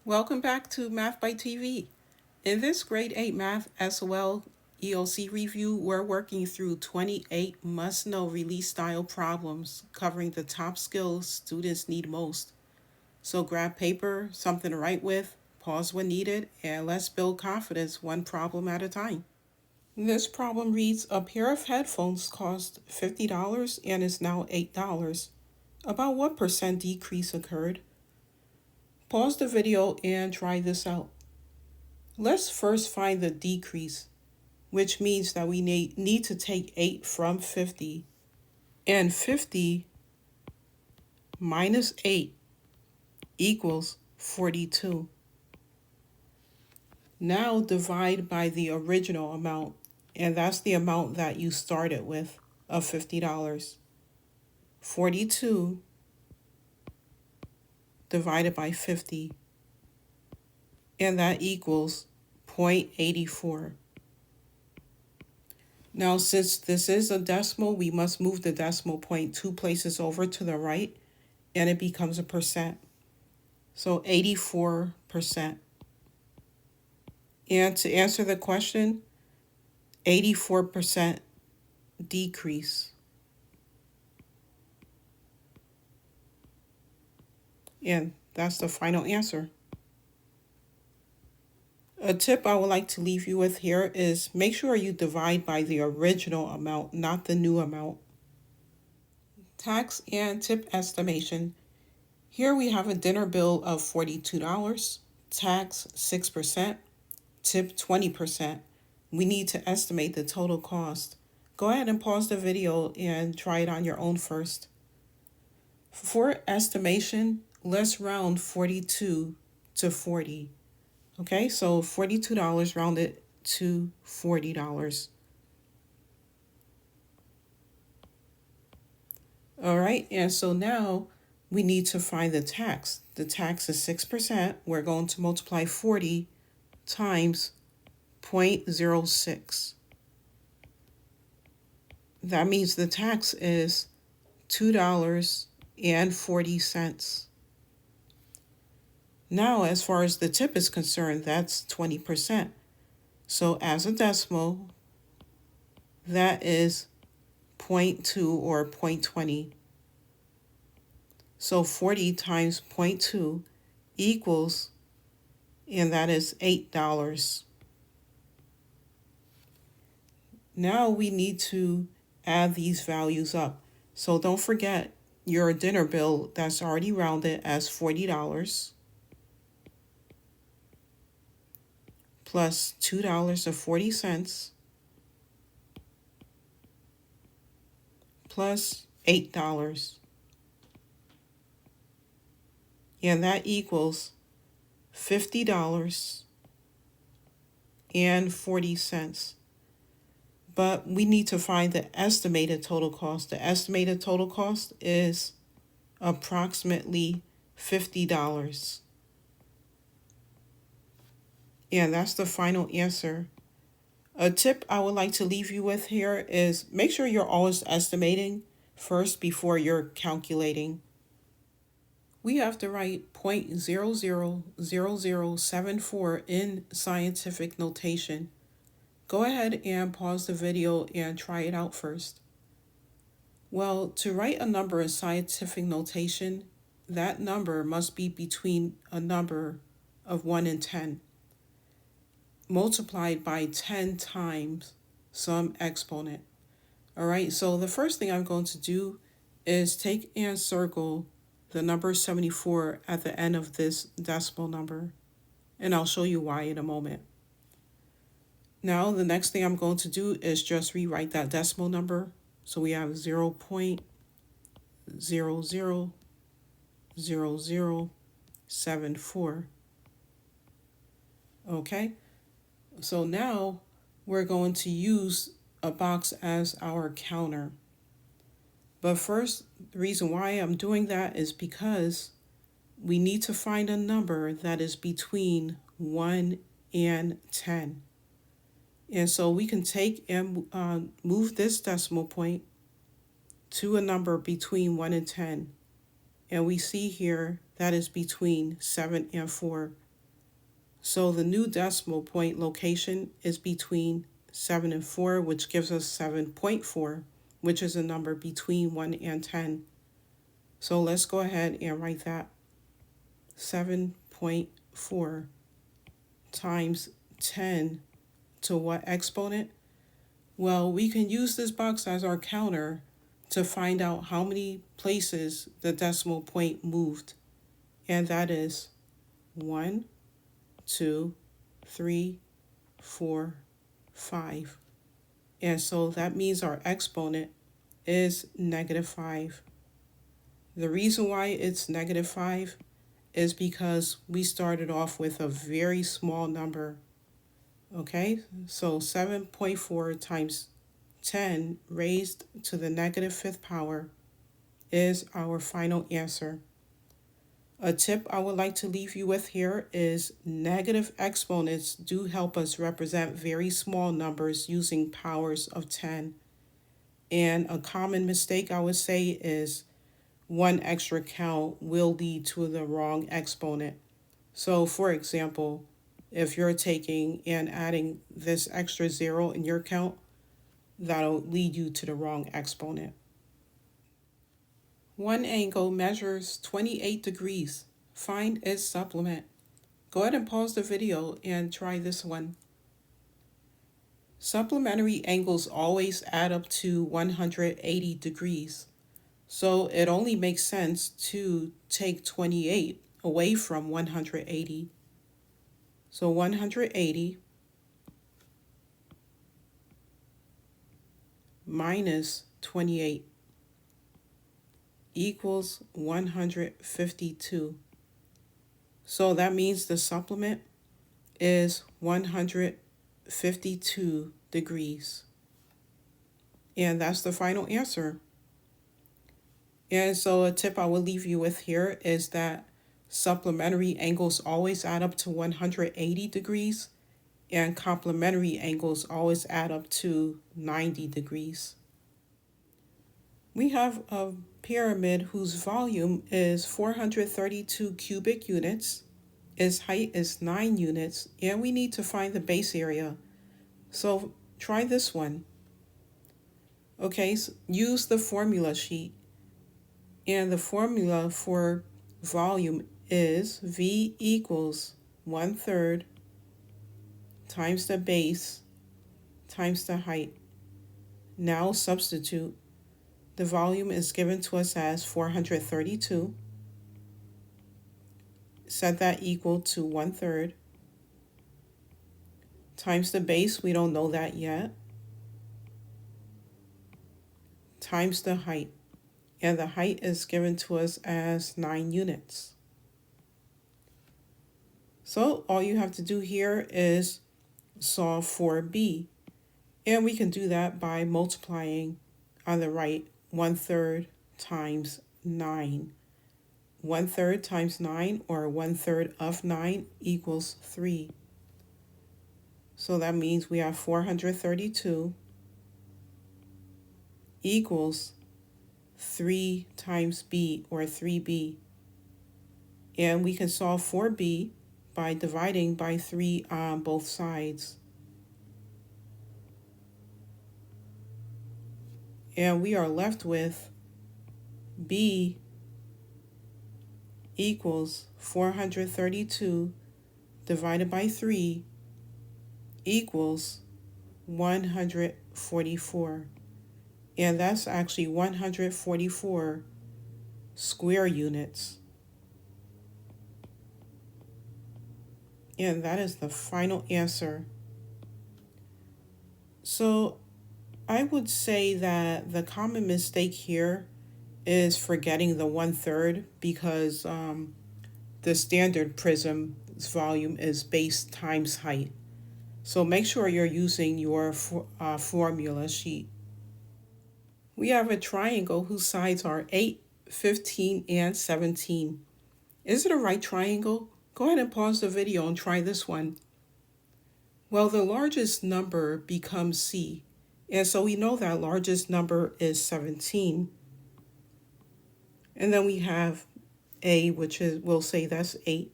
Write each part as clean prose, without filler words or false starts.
Welcome back to MathByTV. In this grade 8 Math SOL EOC review, we're working through 28 must-know release style problems covering the top skills students need most. So grab paper, something to write with, pause when needed, and let's build confidence one problem at a time. This problem reads, a pair of headphones cost $50 and is now $8. About what percent decrease occurred? Pause the video and try this out. Let's first find the decrease, which means that we need to take 8 from 50. And 50 minus 8 equals 42. Now divide by the original amount, and that's the amount that you started with of $50. 42 divided by 50, and that equals 0.84. Now, since this is a decimal, we must move the decimal point 2 places over to the right, and it becomes a percent. So 84%. And to answer the question, 84% decrease. And that's the final answer. A tip I would like to leave you with here is make sure you divide by the original amount, not the new amount. Tax and tip estimation. Here we have a dinner bill of $42, tax 6%, tip 20%. We need to estimate the total cost. Go ahead and pause the video and try it on your own first. For estimation, let's round 42 to 40. Okay, so $42 rounded to $40. All right, and so now we need to find the tax. The tax is 6%. We're going to multiply 40 times 0.06. That means the tax is $2.40. Now, as far as the tip is concerned, that's 20%. So as a decimal, that is 0.2 or 0.20. So 40 times 0.2 equals, and that is $8. Now we need to add these values up. So don't forget your dinner bill that's already rounded as $40 plus $2.40 plus $8. And that equals $50.40. But we need to find the estimated total cost. The estimated total cost is approximately $50. And that's the final answer. A tip I would like to leave you with here is make sure you're always estimating first before you're calculating. We have to write 0.000074 in scientific notation. Go ahead and pause the video and try it out first. Well, to write a number in scientific notation, that number must be between a number of 1 and 10, multiplied by 10 times some exponent. All right, so the first thing I'm going to do is take and circle the number 74 at the end of this decimal number, and I'll show you why in a moment. Now, the next thing I'm going to do is just rewrite that decimal number. So we have 0.000074. Okay, so now we're going to use a box as our counter. But first, the reason why I'm doing that is because we need to find a number that is between 1 and 10. And so we can take and move this decimal point to a number between 1 and 10. And we see here that is between 7 and 4. So the new decimal point location is between 7 and 4, which gives us 7.4, which is a number between 1 and 10. So let's go ahead and write that. 7.4 times 10 to what exponent? Well, we can use this box as our counter to find out how many places the decimal point moved. And that is 1, 2, 3, 4, 5. And so that means our exponent is -5. The reason why it's -5 is because we started off with a very small number. Okay, so 7.4 times 10 raised to the -5th power is our final answer. A tip I would like to leave you with here is negative exponents do help us represent very small numbers using powers of 10. And a common mistake I would say is one extra count will lead to the wrong exponent. So for example, if you're taking and adding this extra 0 in your count, that'll lead you to the wrong exponent. One angle measures 28 degrees. Find its supplement. Go ahead and pause the video and try this one. Supplementary angles always add up to 180 degrees. So it only makes sense to take 28 away from 180. So 180 minus 28 equals 152. So that means the supplement is 152 degrees. And that's the final answer. And so a tip I will leave you with here is that supplementary angles always add up to 180 degrees, and complementary angles always add up to 90 degrees. We have a pyramid whose volume is 432 cubic units, its height is 9 units, and we need to find the base area. So try this one. Okay, so use the formula sheet. And the formula for volume is V equals 1/3 times the base times the height. Now substitute. The volume is given to us as 432. Set that equal to 1/3 times the base, we don't know that yet, times the height. And the height is given to us as 9 units. So all you have to do here is solve for B. And we can do that by multiplying on the right 1/3 times 9. 1/3 times 9, or 1/3 of 9, equals 3. So that means we have 432 equals 3 times B, or 3B. And we can solve for B by dividing by 3 on both sides. And we are left with B equals 432 divided by 3 equals 144. And that's actually 144 square units. And that is the final answer. So I would say that the common mistake here is forgetting the 1/3, because the standard prism's volume is base times height. So make sure you're using your formula sheet. We have a triangle whose sides are 8, 15, and 17. Is it a right triangle? Go ahead and pause the video and try this one. Well, the largest number becomes C, and so we know that largest number is 17. And then we have A, which is, we'll say that's 8.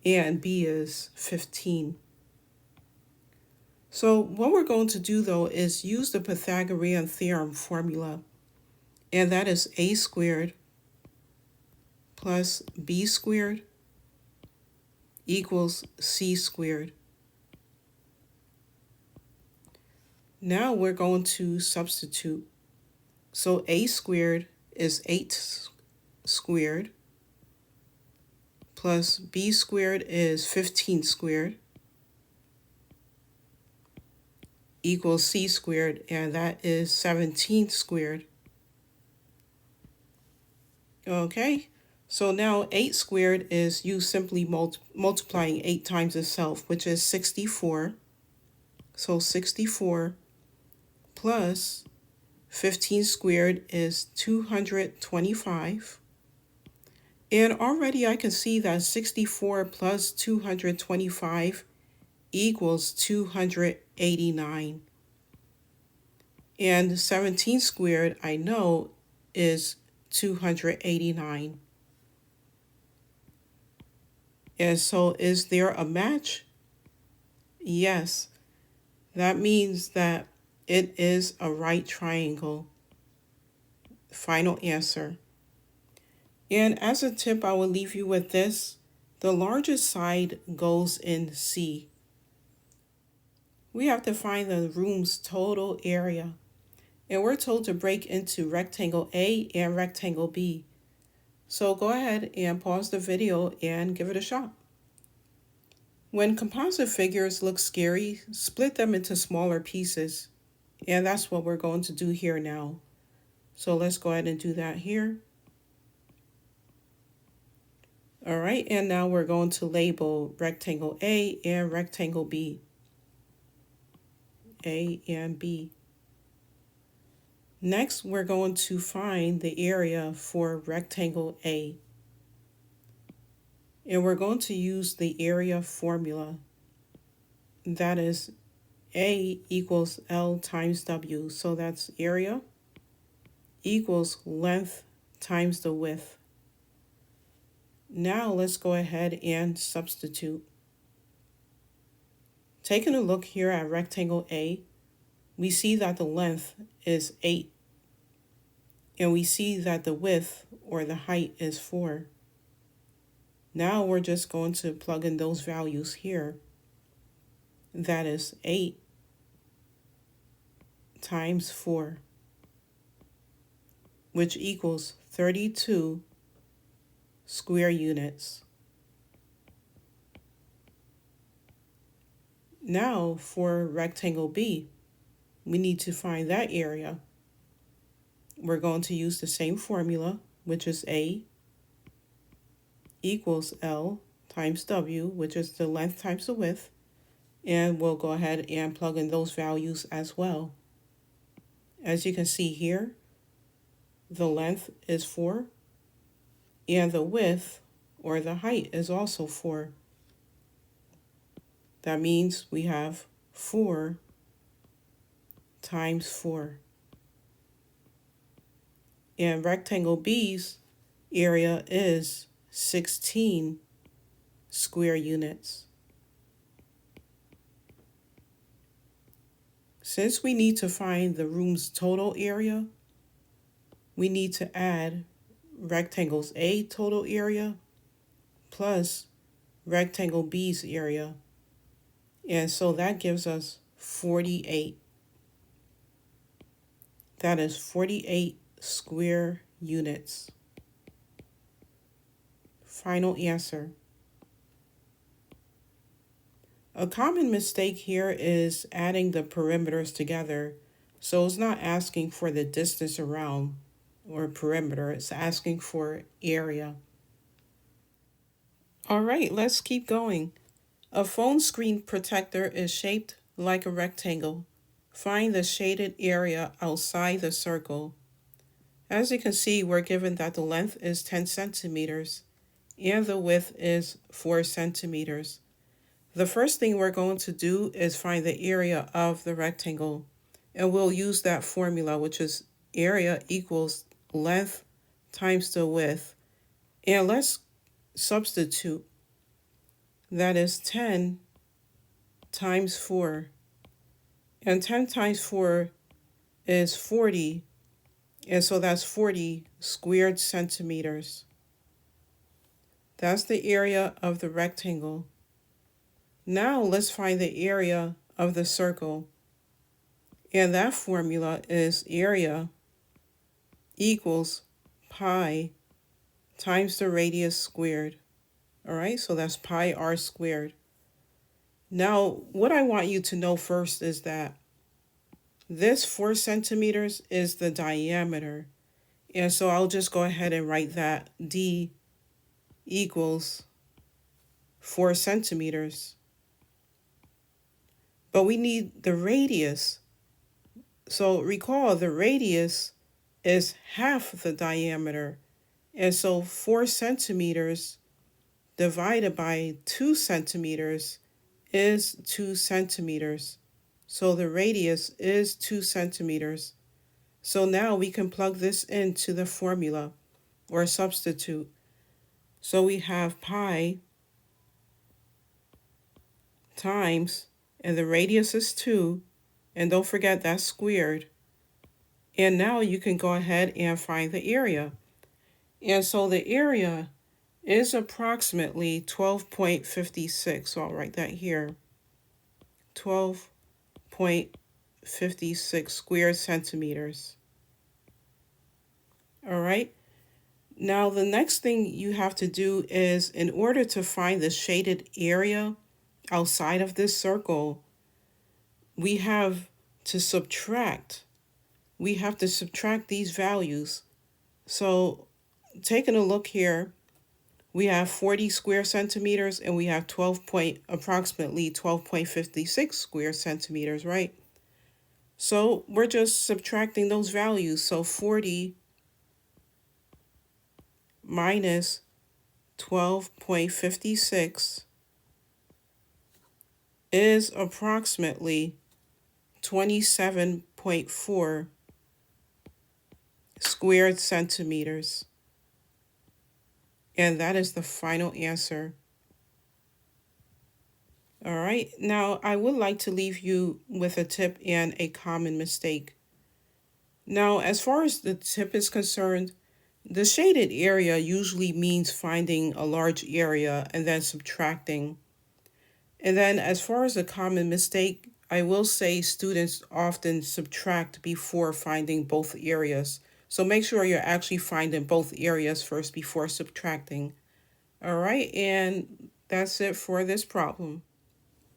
and B is 15. So what we're going to do though is use the Pythagorean Theorem formula, and that is a squared plus b squared equals c squared. Now we're going to substitute. So a squared is 8 squared plus b squared is 15 squared equals c squared, and that is 17 squared. Okay, so now 8 squared is you simply multiplying 8 times itself, which is 64. So 64 plus 15 squared is 225. And already I can see that 64 plus 225 equals 289. And 17 squared, I know, is 289. And so is there a match? Yes. That means that it is a right triangle. Final answer. And as a tip, I will leave you with this. The largest side goes in C. We have to find the room's total area. And we're told to break into rectangle A and rectangle B. So go ahead and pause the video and give it a shot. When composite figures look scary, split them into smaller pieces. And that's what we're going to do here now. So let's go ahead and do that here. All right, and now we're going to label rectangle A and rectangle B. A and B. Next, we're going to find the area for rectangle A. And we're going to use the area formula. That is A equals L times W. So that's area equals length times the width. Now let's go ahead and substitute. Taking a look here at rectangle A, we see that the length is 8. And we see that the width or the height is 4. Now we're just going to plug in those values here. That is 8 times 4, which equals 32 square units. Now for rectangle B, we need to find that area. We're going to use the same formula, which is A equals L times W, which is the length times the width. And we'll go ahead and plug in those values as well. As you can see here, the length is 4, and the width or the height is also 4. That means we have 4 times 4. And rectangle B's area is 16 square units. Since we need to find the room's total area, we need to add rectangles A total area plus rectangle B's area. And so that gives us 48. That is 48 square units. Final answer. A common mistake here is adding the perimeters together. So it's not asking for the distance around or perimeter, it's asking for area. All right, let's keep going. A phone screen protector is shaped like a rectangle. Find the shaded area outside the circle. As you can see, we're given that the length is 10 centimeters and the width is 4 centimeters. The first thing we're going to do is find the area of the rectangle, and we'll use that formula, which is area equals length times the width. And let's substitute. That is 10 times 4. And 10 times 4 is 40. And so that's 40 squared centimeters. That's the area of the rectangle. Now let's find the area of the circle. And that formula is area equals pi times the radius squared. All right, so that's pi r squared. Now, what I want you to know first is that this 4 centimeters is the diameter. And so I'll just go ahead and write that D equals 4 centimeters. But we need the radius. So recall the radius is half the diameter. And so 4 centimeters divided by 2 centimeters is 2 centimeters. So the radius is 2 centimeters. So now we can plug this into the formula or substitute. So we have pi times, and the radius is 2, and don't forget that's squared. And now you can go ahead and find the area. And so the area is approximately 12.56. So I'll write that here. 12.56 square centimeters. All right. Now the next thing you have to do is, in order to find the shaded area outside of this circle, we have to subtract. We have to subtract these values. So taking a look here, we have 40 square centimeters and we have approximately 12.56 square centimeters, right? So we're just subtracting those values. So 40 minus 12.56 is approximately 27.4 squared centimeters. And that is the final answer. All right, now I would like to leave you with a tip and a common mistake. Now, as far as the tip is concerned, the shaded area usually means finding a large area and then subtracting. And then as far as a common mistake, I will say students often subtract before finding both areas. So make sure you're actually finding both areas first before subtracting. All right, and that's it for this problem.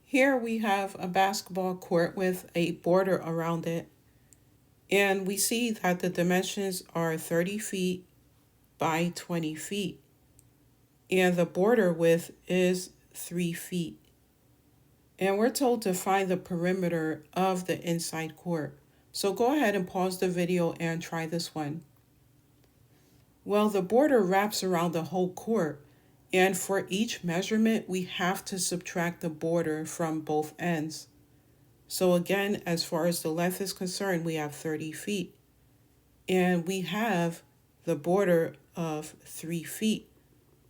Here we have a basketball court with a border around it. And we see that the dimensions are 30 feet by 20 feet. And the border width is 3 feet. And we're told to find the perimeter of the inside court. So go ahead and pause the video and try this one. Well, the border wraps around the whole court, and for each measurement, we have to subtract the border from both ends. So again, as far as the length is concerned, we have 30 feet. And we have the border of 3 feet,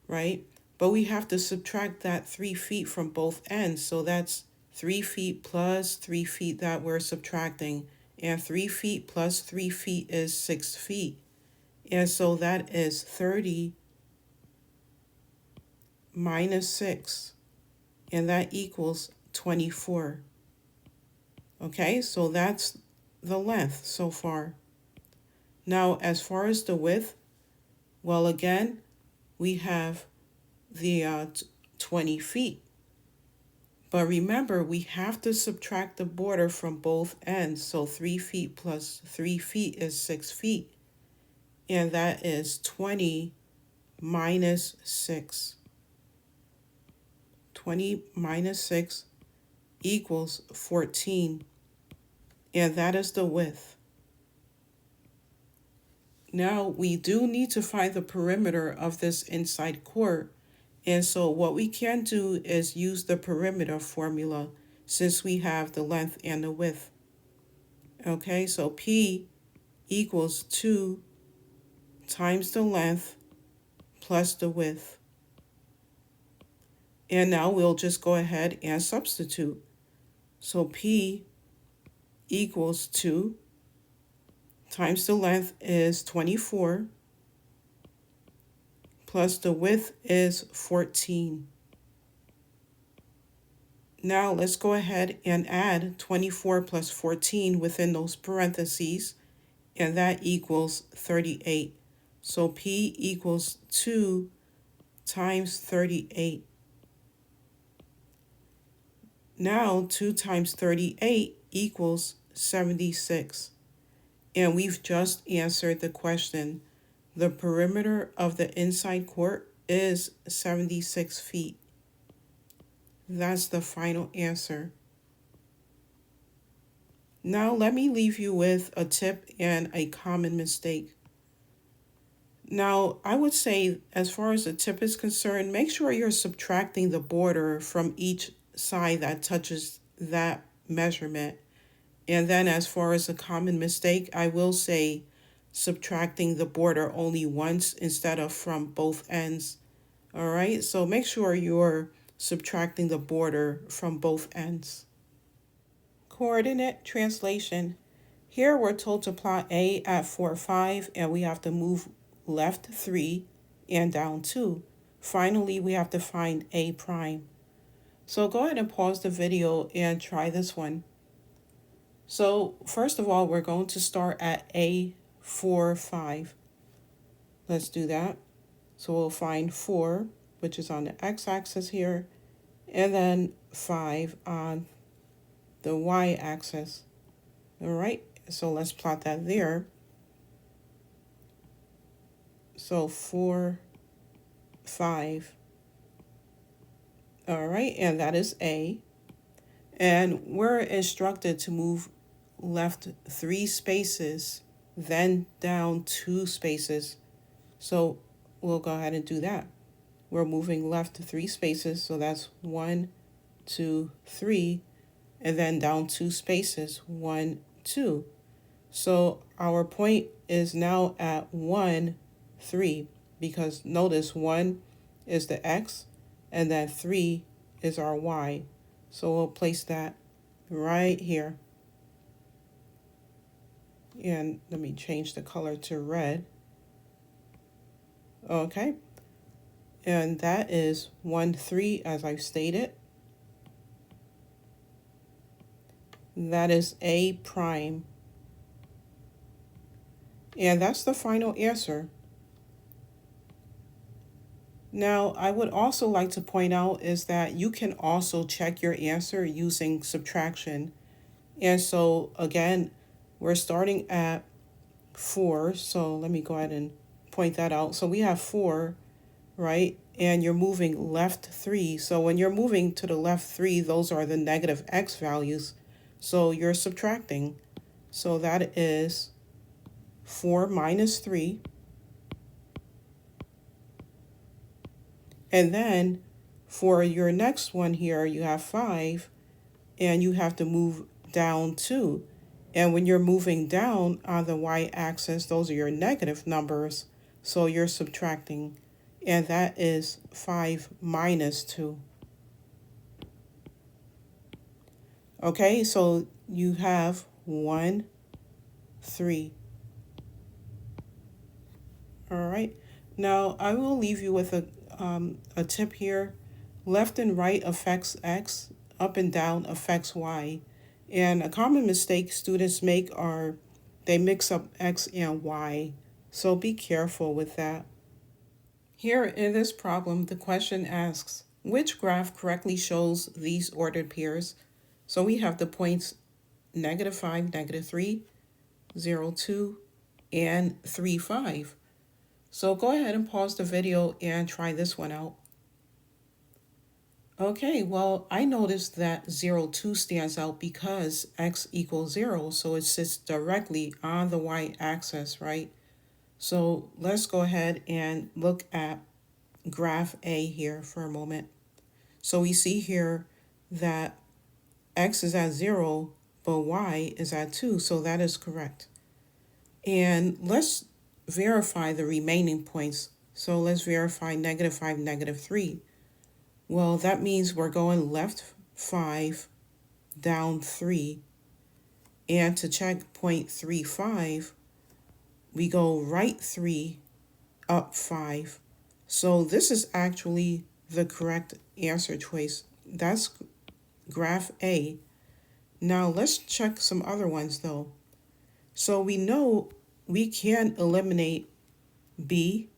right? But we have to subtract that 3 feet from both ends. So that's 3 feet plus 3 feet that we're subtracting. And 3 feet plus 3 feet is 6 feet. And so that is 30 minus 6. And that equals 24. Okay, so that's the length so far. Now, as far as the width, well, again, we have the 20 feet. But remember, we have to subtract the border from both ends. So 3 feet plus 3 feet is 6 feet. And that is 20 minus 6. 20 minus 6 equals 14. And that is the width. Now, we do need to find the perimeter of this inside court. And so what we can do is use the perimeter formula since we have the length and the width. Okay, so P equals 2 times the length plus the width. And now we'll just go ahead and substitute. So P equals 2 times the length is 24 plus the width is 14. Now let's go ahead and add 24 plus 14 within those parentheses, and that equals 38. So P equals 2 times 38. Now 2 times 38 equals 76. And we've just answered the question. The perimeter of the inside court is 76 feet. That's the final answer. Now let me leave you with a tip and a common mistake. Now, I would say, as far as the tip is concerned, make sure you're subtracting the border from each side that touches that measurement. And then as far as a common mistake, I will say subtracting the border only once instead of from both ends. All right, so make sure you're subtracting the border from both ends. Coordinate translation. Here we're told to plot A at 4, 5, and we have to move left 3 and down 2. Finally, we have to find A prime. So go ahead and pause the video and try this one. So first of all, we're going to start at A 4, 5. Let's do that. So we'll find 4, which is on the x-axis here, and then 5 on the y-axis. All right, so let's plot that there. So 4, 5. All right, and that is A. And we're instructed to move left 3 spaces, then down 2 spaces. So we'll go ahead and do that. We're moving left 3 spaces, so that's 1, 2, 3, and then down 2 spaces, 1, 2. So our point is now at 1, 3, because notice 1 is the x, and then 3 is our y. So we'll place that right here. And let me change the color to red. Okay. And that is 1, 3, as I've stated. That is A prime. And that's the final answer. Now, I would also like to point out is that you can also check your answer using subtraction. And so again, we're starting at 4. So let me go ahead and point that out. So we have 4, right? And you're moving left 3. So when you're moving to the left 3, those are the negative x values. So you're subtracting. So that is 4 minus 3. And then for your next one here, you have 5, and you have to move down 2. And when you're moving down on the y-axis, those are your negative numbers, so you're subtracting. And that is 5 minus 2. Okay, so you have 1, 3. All right, now I will leave you with a tip here. Left and right affects x, up and down affects y. And a common mistake students make are they mix up x and y. So be careful with that. Here in this problem, the question asks, which graph correctly shows these ordered pairs? So we have the points -5, -3, 0, 2, and 3, 5. So go ahead and pause the video and try this one out. Okay, well, I noticed that 0, 2 stands out because x equals 0, so it sits directly on the y-axis, right? So let's go ahead and look at graph A here for a moment. So we see here that x is at 0, but y is at 2, so that is correct. And let's verify the remaining points. So let's verify -5, -3. Well, that means we're going left 5, down 3. And to check 0.35, we go right 3, up 5. So this is actually the correct answer choice. That's graph A. Now let's check some other ones though. So we know we can eliminate B.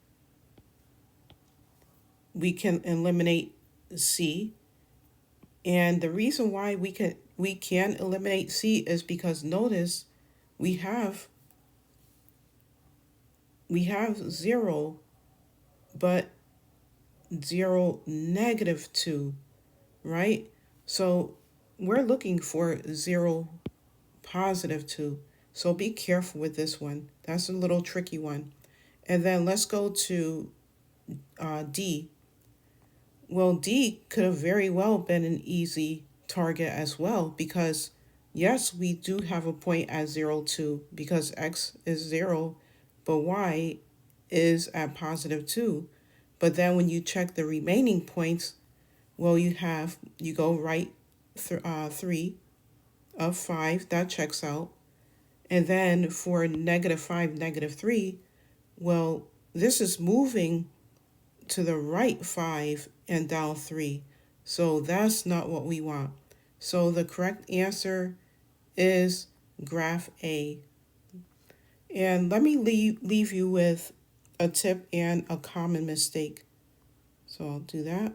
We can eliminate C. And the reason why we can eliminate C is because notice we have 0, but 0, -2, right? So we're looking for 0, +2. So be careful with this one. That's a little tricky one. And then let's go to D. Well, D could have very well been an easy target as well because, yes, we do have a point at 0, 2 because x is 0, but y is at +2. But then when you check the remaining points, well, you go right 3 of 5, that checks out. And then for -5, -3, well, this is moving to the right 5 and down 3. So that's not what we want. So the correct answer is graph A. And let me leave you with a tip and a common mistake. So I'll do that.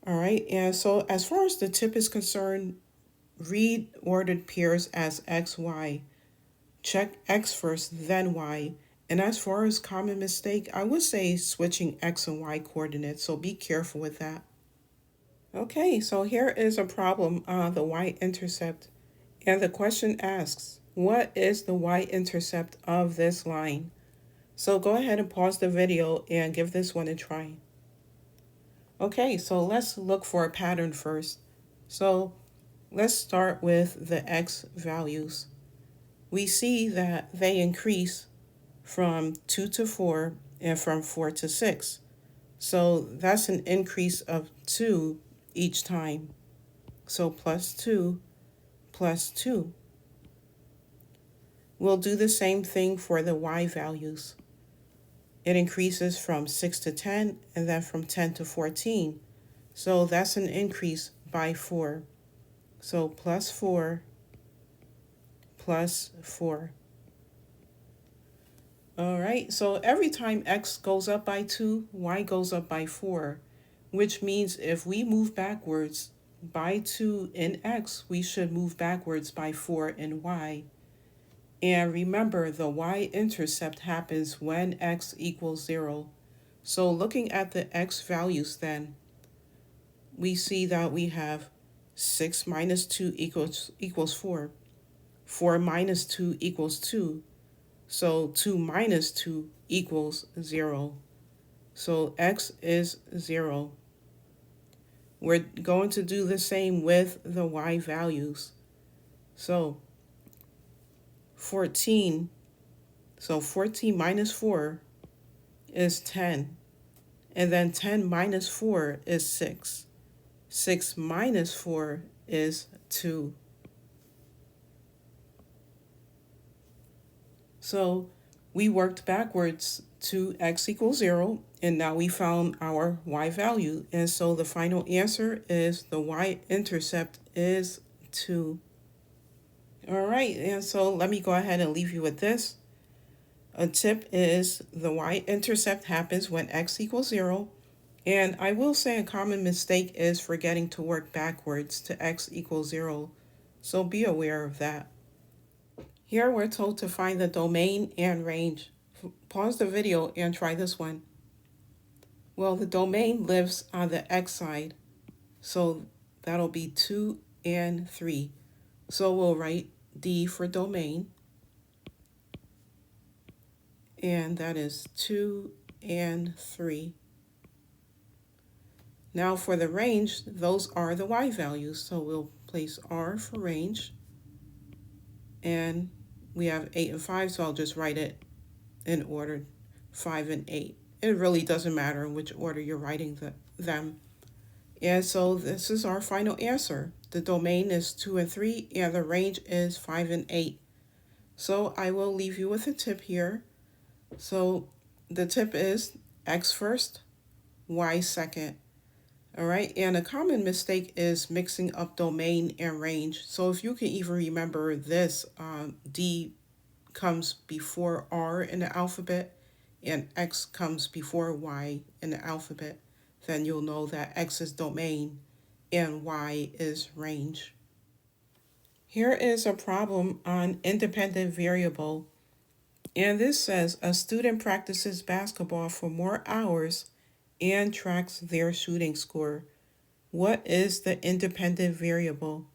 All right, and so as far as the tip is concerned, read ordered pairs as x, y. Check x first, then y. And as far as common mistake, I would say switching x and y coordinates, so be careful with that. Okay, so here is a problem on the y-intercept. And the question asks, what is the y-intercept of this line? So go ahead and pause the video and give this one a try. Okay, so let's look for a pattern first. So let's start with the x values. We see that they increase from 2 to 4 and from 4 to 6. So that's an increase of 2 each time. So +2, +2. We'll do the same thing for the y values. It increases from 6 to 10 and then from 10 to 14. So that's an increase by 4. So +4, +4. All right, so every time x goes up by 2, y goes up by 4, which means if we move backwards by 2 in x, we should move backwards by 4 in y. And remember, the y-intercept happens when x equals 0. So looking at the x values then, we see that we have 6 minus 2 equals 4. 4 minus 2 equals 2. So 2 minus 2 equals 0. So x is 0. We're going to do the same with the y values. So 14. So 14 minus 4 is 10. And then 10 minus 4 is 6. 6 minus 4 is 2. So we worked backwards to x equals 0, and now we found our y value. And so the final answer is the y-intercept is 2. All right, and so let me go ahead and leave you with this. A tip is the y-intercept happens when x equals 0. And I will say a common mistake is forgetting to work backwards to x equals 0. So be aware of that. Here we're told to find the domain and range. Pause the video and try this one. Well, the domain lives on the x side, so that'll be 2 and 3. So we'll write D for domain, and that is 2 and 3. Now for the range, those are the y values, so we'll place R for range, and we have 8 and 5, so I'll just write it in order 5 and 8. It really doesn't matter in which order you're writing them. And so this is our final answer. The domain is 2 and 3, and the range is 5 and 8. So I will leave you with a tip here. So the tip is x first, y second. All right, and a common mistake is mixing up domain and range. So if you can even remember this, D comes before R in the alphabet and X comes before Y in the alphabet, then you'll know that X is domain and Y is range. Here is a problem on independent variable, and this says a student practices basketball for more hours and tracks their shooting score. What is the independent variable?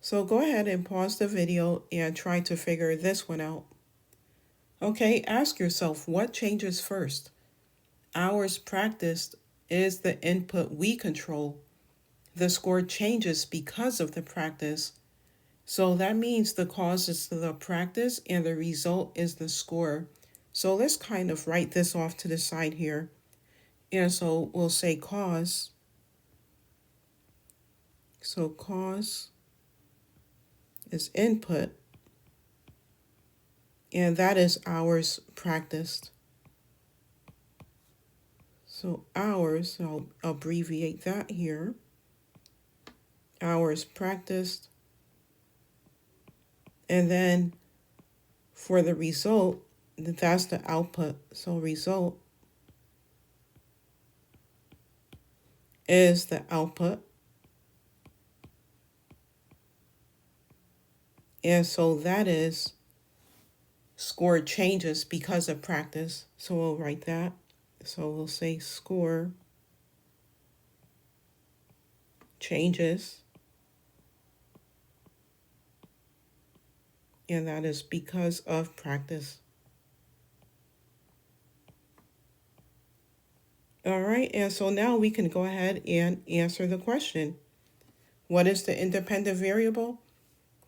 So go ahead and pause the video and try to figure this one out. Okay, ask yourself what changes first. Hours practiced is the input we control. The score changes because of the practice. So that means the cause is the practice and the result is the score. So let's kind of write this off to the side here. And so we'll say cause. So cause is input, and that is hours practiced. So hours, I'll abbreviate that here. Hours practiced. And then for the result, that's the output. So result is the output. And so that is score changes because of practice. So we'll write that. So we'll say score changes. And that is because of practice. All right, and so now we can go ahead and answer the question. What is the independent variable?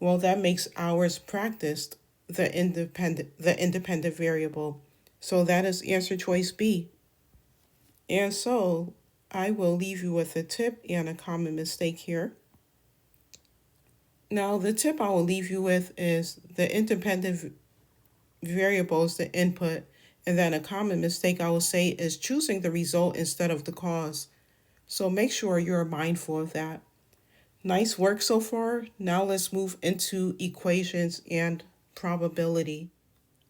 Well, that makes hours practiced the independent variable. So that is answer choice B. And so I will leave you with a tip and a common mistake here. Now, the tip I will leave you with is the independent variable is the input, and then a common mistake I will say is choosing the result instead of the cause. So make sure you're mindful of that. Nice work so far. Now let's move into equations and probability.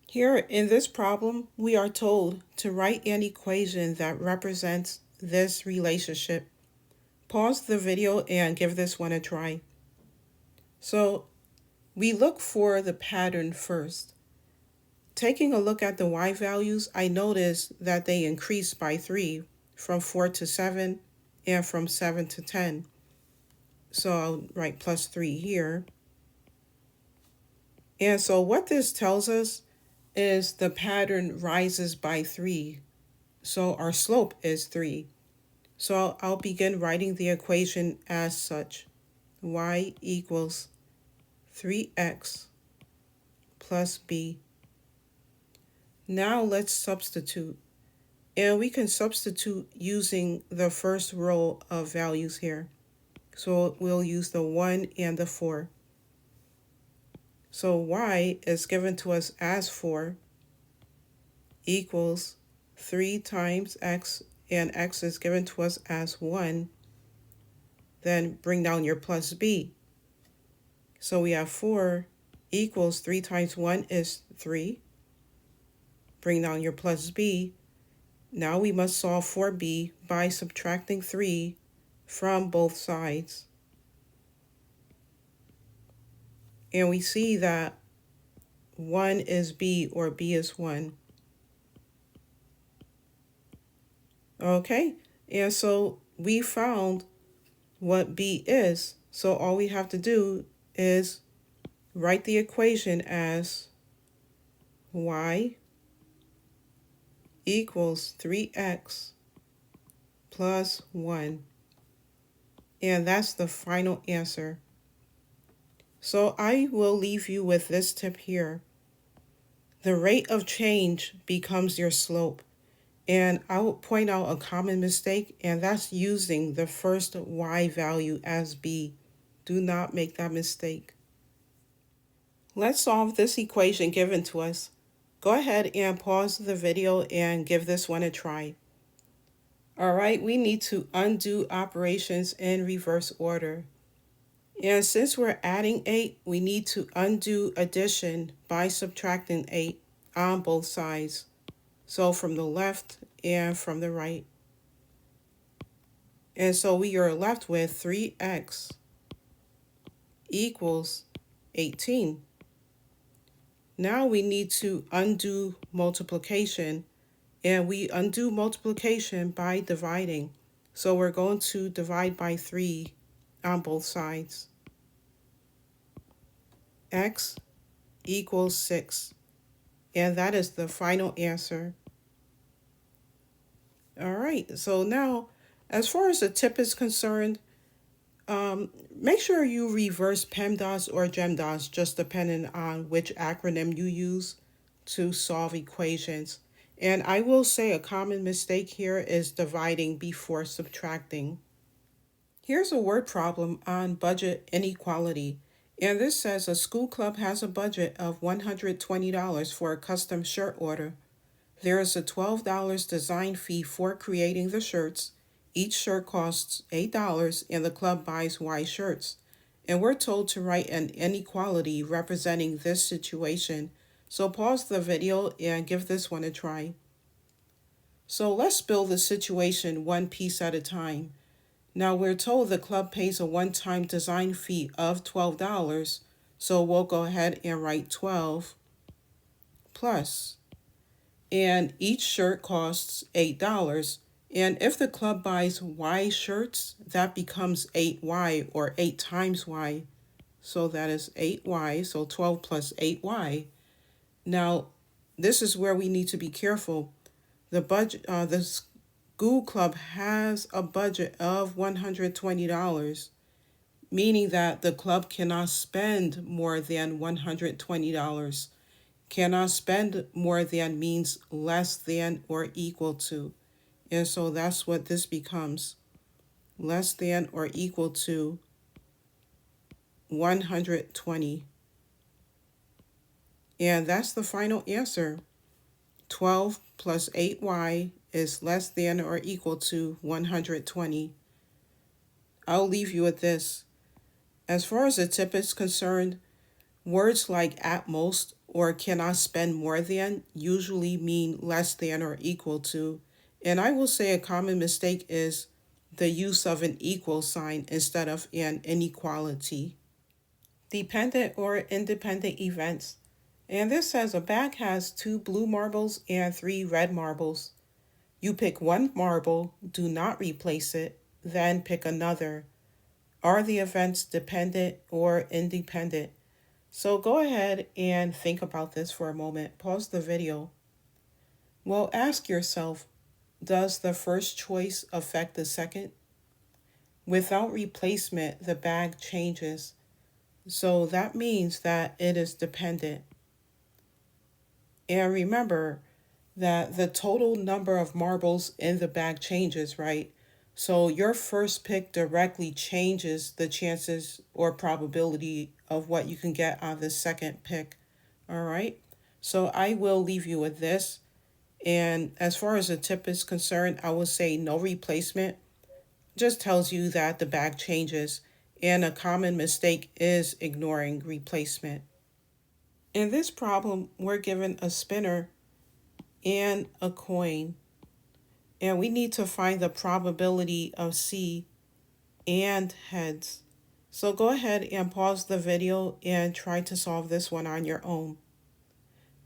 Here in this problem, we are told to write an equation that represents this relationship. Pause the video and give this one a try. So we look for the pattern first. Taking a look at the y values, I noticed that they increased by 3 from 4 to 7 and from 7 to 10. So I'll write plus 3 here. And so what this tells us is the pattern rises by 3. So our slope is 3. So I'll begin writing the equation as such. Y equals 3x plus b. Now let's substitute. And we can substitute using the first row of values here. So we'll use the 1 and the 4. So y is given to us as 4 equals 3 times x, and x is given to us as 1. Then bring down your plus b. So we have 4 equals 3 times 1 is 3. Bring down your plus b. Now we must solve for b by subtracting 3 from both sides. And we see that 1 is b, or b is 1. Okay, and so we found what b is. So all we have to do is write the equation as y equals 3x plus 1. And that's the final answer. So I will leave you with this tip here. The rate of change becomes your slope. And I will point out a common mistake, and that's using the first y value as b. Do not make that mistake. Let's solve this equation given to us. Go ahead and pause the video and give this one a try. All right, we need to undo operations in reverse order. And since we're adding 8, we need to undo addition by subtracting 8 on both sides. So from the left and from the right. And so we are left with 3x equals 18. Now we need to undo multiplication, and we undo multiplication by dividing. So we're going to divide by 3 on both sides. X equals 6, and that is the final answer. All right, so now as far as the tip is concerned, make sure you reverse PEMDAS or GEMDAS, just depending on which acronym you use to solve equations. And I will say a common mistake here is dividing before subtracting. Here's a word problem on budget inequality. And this says a school club has a budget of $120 for a custom shirt order. There is a $12 design fee for creating the shirts. Each shirt costs $8 and the club buys Y shirts. And we're told to write an inequality representing this situation. So pause the video and give this one a try. So let's build the situation one piece at a time. Now we're told the club pays a one-time design fee of $12. So we'll go ahead and write 12 plus. And each shirt costs $8. And if the club buys Y shirts, that becomes 8Y or 8 times Y. So that is 8Y, so 12 plus 8Y. Now, this is where we need to be careful. The school club has a budget of $120, meaning that the club cannot spend more than $120. Cannot spend more than means less than or equal to. And so that's what this becomes. Less than or equal to 120. And that's the final answer. 12 plus 8y is less than or equal to 120. I'll leave you with this. As far as the tip is concerned, words like at most or cannot spend more than usually mean less than or equal to. And I will say a common mistake is the use of an equal sign instead of an inequality. Dependent or independent events. And this says a bag has 2 blue marbles and 3 red marbles. You pick one marble, do not replace it, then pick another. Are the events dependent or independent? So go ahead and think about this for a moment. Pause the video. Well, ask yourself, does the first choice affect the second? Without replacement, the bag changes. So that means that it is dependent. And remember that the total number of marbles in the bag changes, right? So your first pick directly changes the chances or probability of what you can get on the second pick. All right. So I will leave you with this. And as far as the tip is concerned, I will say no replacement. Just tells you that the bag changes. And a common mistake is ignoring replacement. In this problem, we're given a spinner and a coin. And we need to find the probability of C and heads. So go ahead and pause the video and try to solve this one on your own.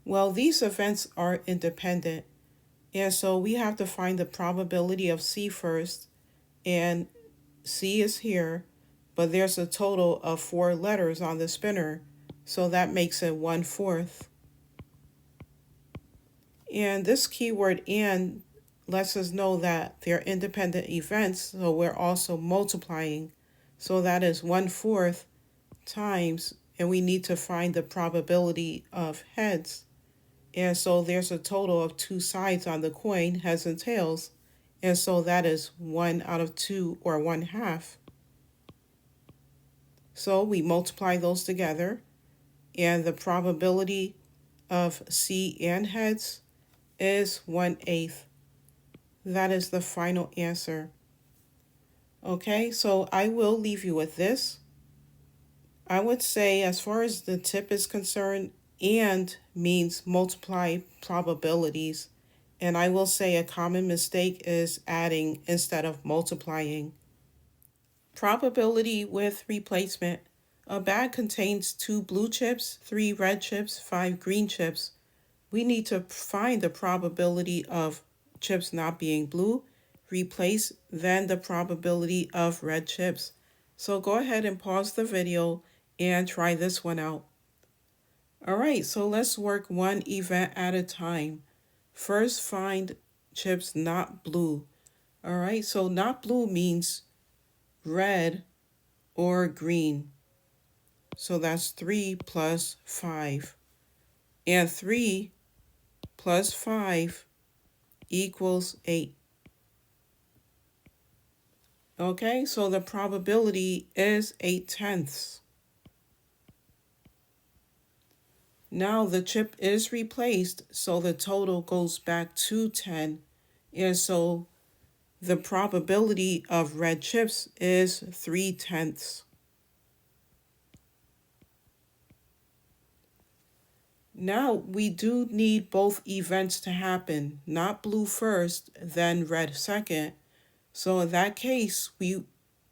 Well, these events are independent. And so we have to find the probability of C first. And C is here, but there's a total of 4 letters on the spinner. So that makes it 1/4. And this keyword and lets us know that they're independent events, so we're also multiplying. So that is 1/4 times, and we need to find the probability of heads. And so there's a total of two sides on the coin, heads and tails. And so that is 1 out of 2, or 1/2. So we multiply those together, and the probability of C and heads is 1/8. That is the final answer. Okay, so I will leave you with this. I would say, as far as the tip is concerned, and means multiply probabilities. And I will say a common mistake is adding instead of multiplying. Probability with replacement. A bag contains 2 blue chips, 3 red chips, 5 green chips. We need to find the probability of chips not being blue, replace, then the probability of red chips. So go ahead and pause the video and try this one out. All right, so let's work one event at a time. First, find chips not blue. All right, so not blue means red or green. So that's 3 plus 5. And 3 plus 5 equals 8. Okay, so the probability is 8/10. Now the chip is replaced, so the total goes back to 10. And so the probability of red chips is 3/10. Now we do need both events to happen, not blue first, then red second. So in that case,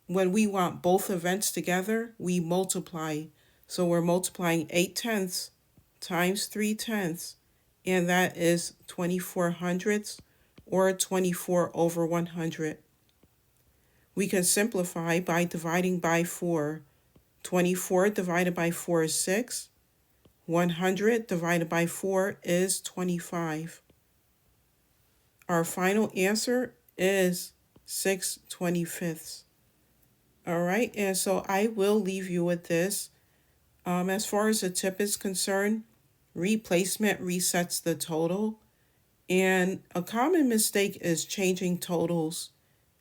when we want both events together, we multiply. So we're multiplying 8/10 times 3/10, and that is 24 hundredths, or 24 over 100. We can simplify by dividing by 4. 24 divided by 4 is 6. 100 divided by 4 is 25. Our final answer is 6/25. All right, and so I will leave you with this. As far as the tip is concerned, replacement resets the total, and a common mistake is changing totals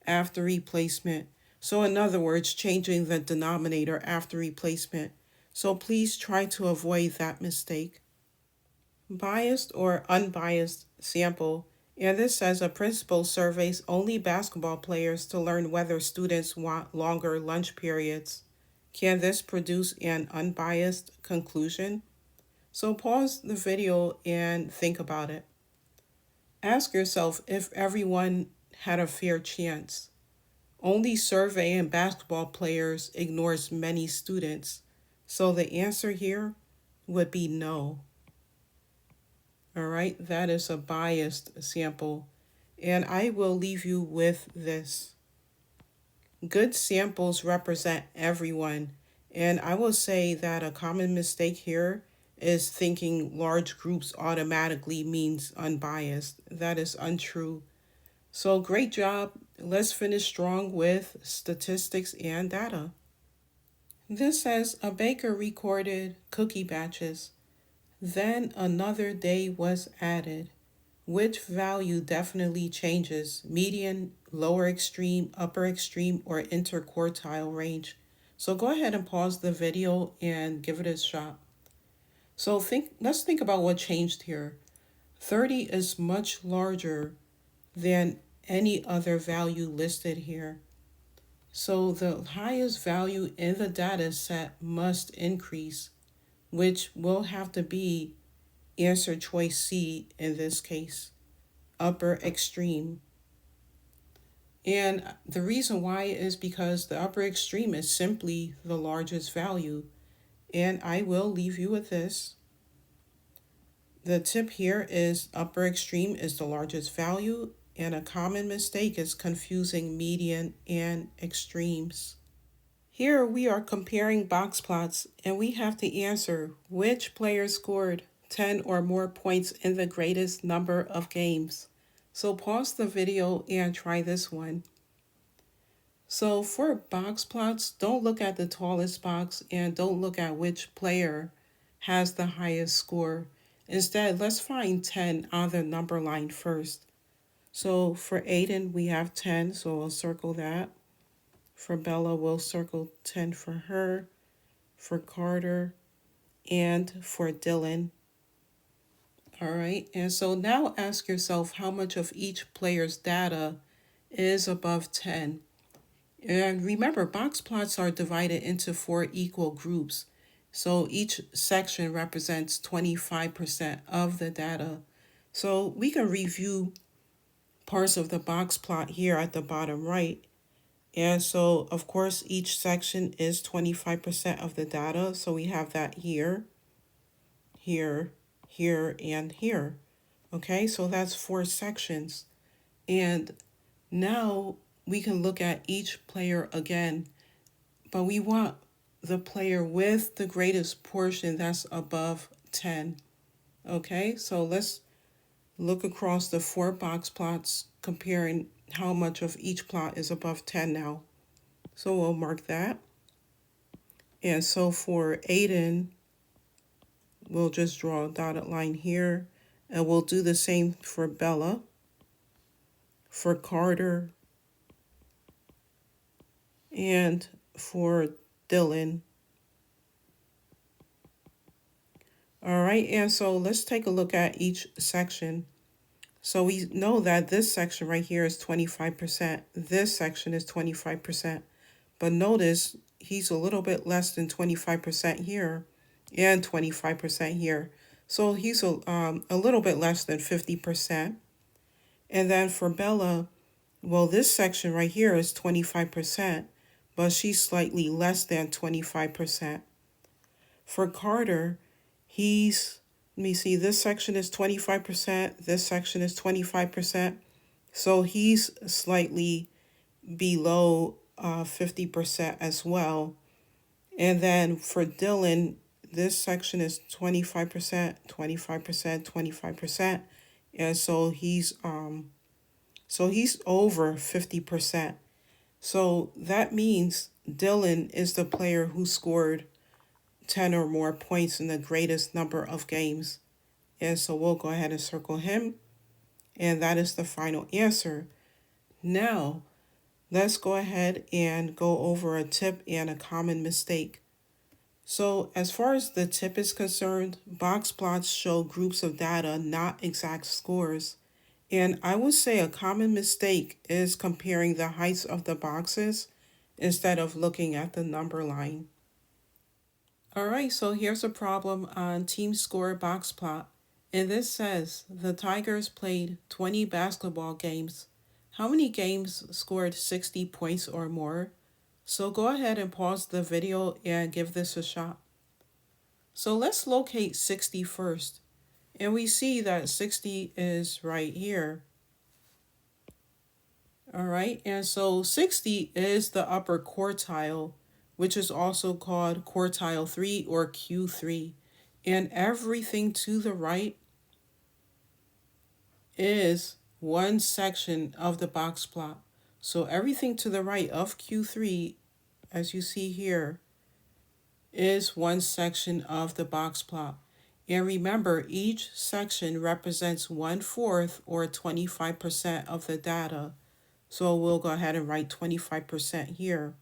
after replacement. So in other words, changing the denominator after replacement. So please try to avoid that mistake. Biased or unbiased sample. And this says a principal surveys only basketball players to learn whether students want longer lunch periods. Can this produce an unbiased conclusion? So pause the video and think about it. Ask yourself if everyone had a fair chance. Only surveying basketball players ignores many students. So the answer here would be no. All right, that is a biased sample. And I will leave you with this. Good samples represent everyone. And I will say that a common mistake here is thinking large groups automatically means unbiased. That is untrue. So great job. Let's finish strong with statistics and data. This says a baker recorded cookie batches. Then another day was added. Which value definitely changes? Median, lower extreme, upper extreme, or interquartile range? So go ahead and pause the video and give it a shot. So let's think about what changed here. 30 is much larger than any other value listed here. So the highest value in the data set must increase, which will have to be answer choice C in this case, upper extreme. And the reason why is because the upper extreme is simply the largest value. And I will leave you with this. The tip here is upper extreme is the largest value, and a common mistake is confusing median and extremes. Here we are comparing box plots, and we have to answer which player scored 10 or more points in the greatest number of games. So pause the video and try this one. So for box plots, don't look at the tallest box and don't look at which player has the highest score. Instead, let's find 10 on the number line first. So for Aiden, we have 10, so we'll circle that. For Bella, we'll circle 10 for her. For Carter, and for Dylan. All right, and so now ask yourself how much of each player's data is above 10. And remember, box plots are divided into 4 equal groups. So each section represents 25% of the data. So we can review parts of the box plot here at the bottom right. And so, of course, each section is 25% of the data. So we have that here, here, here, and here. Okay, so that's 4 sections. And now we can look at each player again, but we want the player with the greatest portion that's above 10. Okay, so let's look across the 4 box plots, comparing how much of each plot is above 10 now. So we'll mark that. And so for Aiden, we'll just draw a dotted line here, and we'll do the same for Bella, for Carter, and for Dylan. All right, and so let's take a look at each section. So we know that this section right here is 25%. This section is 25%. But notice he's a little bit less than 25% here and 25% here. So he's a little bit less than 50%. And then for Bella, well, this section right here is 25%, but she's slightly less than 25%. For Carter, let me see, this section is 25%, this section is 25%, so he's slightly below 50% as well. And then for Dylan, this section is 25%, 25%, 25%, and so he's over 50%. So that means Dylan is the player who scored 10 or more points in the greatest number of games. And so we'll go ahead and circle him. And that is the final answer. Now, let's go ahead and go over a tip and a common mistake. So as far as the tip is concerned, box plots show groups of data, not exact scores. And I would say a common mistake is comparing the heights of the boxes instead of looking at the number line. All right, so here's a problem on team score box plot. And this says the Tigers played 20 basketball games. How many games scored 60 points or more? So go ahead and pause the video and give this a shot. So let's locate 60 first. And we see that 60 is right here. All right, and so 60 is the upper quartile, which is also called quartile 3 or Q3. And everything to the right is one section of the box plot. So everything to the right of Q3, as you see here, is one section of the box plot. And remember, each section represents 1/4 or 25% of the data. So we'll go ahead and write 25% here.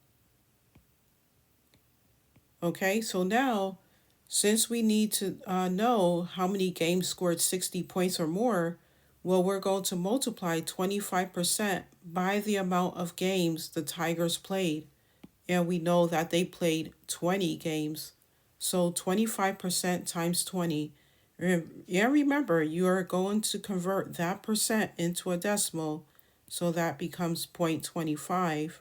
Okay, so now, since we need to know how many games scored 60 points or more, well, we're going to multiply 25% by the amount of games the Tigers played. And we know that they played 20 games. So 25% times 20. And remember, you are going to convert that percent into a decimal. So that becomes 0.25.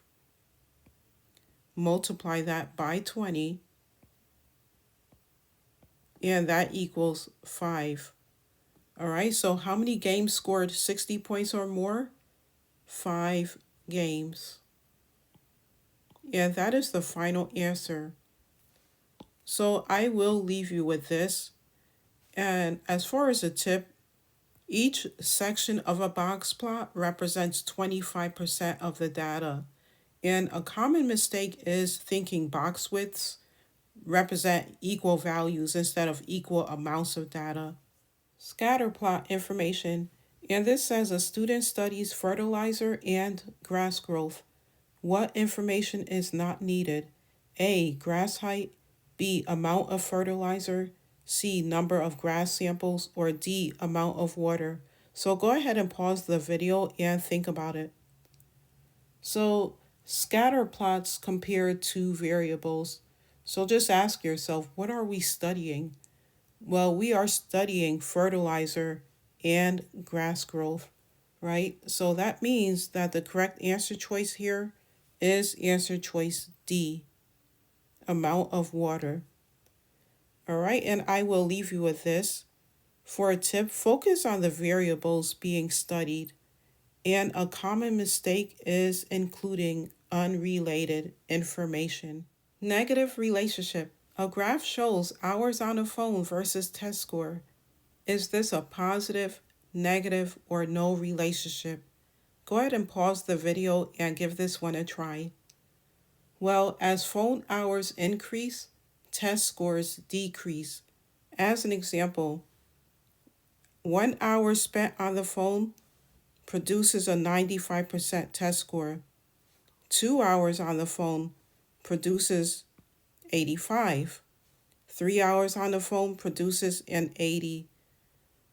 Multiply that by 20. And that equals 5. All right, so how many games scored 60 points or more? 5 games. And that is the final answer. So I will leave you with this. And as far as a tip, each section of a box plot represents 25% of the data. And a common mistake is thinking box widths represent equal values instead of equal amounts of data. Scatterplot information, and this says a student studies fertilizer and grass growth. What information is not needed? A. Grass height. B. Amount of fertilizer. C. Number of grass samples. Or D. Amount of water. So go ahead and pause the video and think about it. So scatter plots compare two variables. So just ask yourself, what are we studying? Well, we are studying fertilizer and grass growth, right? So that means that the correct answer choice here is answer choice D, amount of water. All right, and I will leave you with this. For a tip, focus on the variables being studied. And a common mistake is including unrelated information. Negative relationship. A graph shows hours on the phone versus test score. Is this a positive, negative, or no relationship? Go ahead and pause the video and give this one a try. Well, as phone hours increase, test scores decrease. As an example, 1 hour spent on the phone produces a 95% test score. 2 hours on the phone produces 85. 3 hours on the phone produces an 80.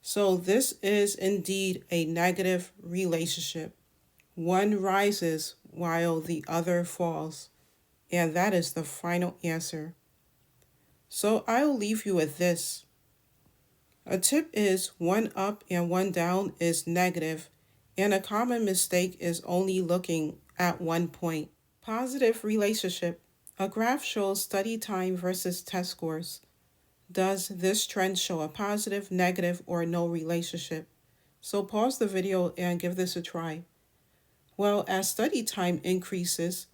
So this is indeed a negative relationship. One rises while the other falls. And that is the final answer. So I'll leave you with this. A tip is 1 up and 1 down is negative, and a common mistake is only looking at 1 point. Positive relationship. A graph shows study time versus test scores. Does this trend show a positive, negative, or no relationship? So pause the video and give this a try. Well, as study time increases,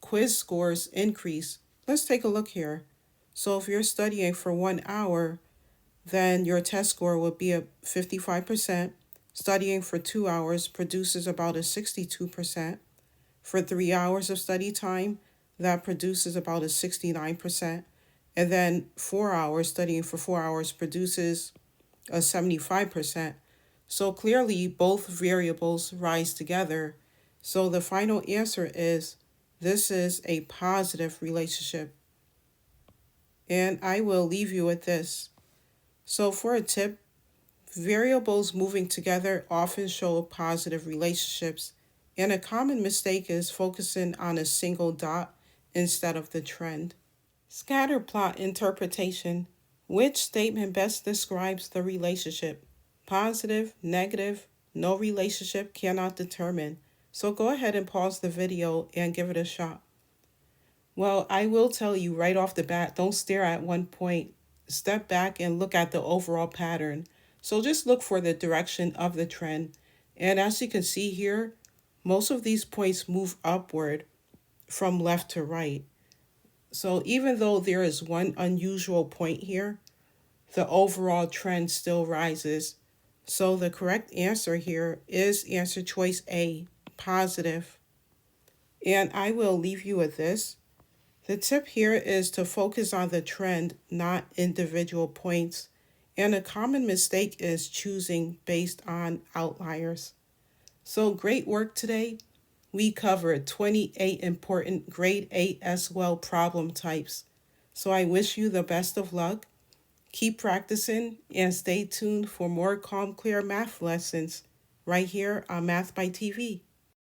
quiz scores increase. Let's take a look here. So if you're studying for 1 hour, then your test score would be a 55%. Studying for 2 hours produces about a 62%. For 3 hours of study time, that produces about a 69%. And then 4 hours, studying for 4 hours produces a 75%. So clearly both variables rise together. So the final answer is this is a positive relationship. And I will leave you with this. So for a tip, variables moving together often show positive relationships, and a common mistake is focusing on a single dot instead of the trend. Scatterplot interpretation. Which statement best describes the relationship? Positive, negative, no relationship, cannot determine. So go ahead and pause the video and give it a shot. Well, I will tell you right off the bat, don't stare at one point. Step back and look at the overall pattern. So just look for the direction of the trend. And as you can see here, most of these points move upward from left to right. So even though there is one unusual point here, the overall trend still rises. So the correct answer here is answer choice A, positive. And I will leave you with this. The tip here is to focus on the trend, not individual points. And a common mistake is choosing based on outliers. So great work today. We covered 28 important grade 8 SWL problem types. So I wish you the best of luck. Keep practicing and stay tuned for more calm, clear math lessons right here on Math by TV.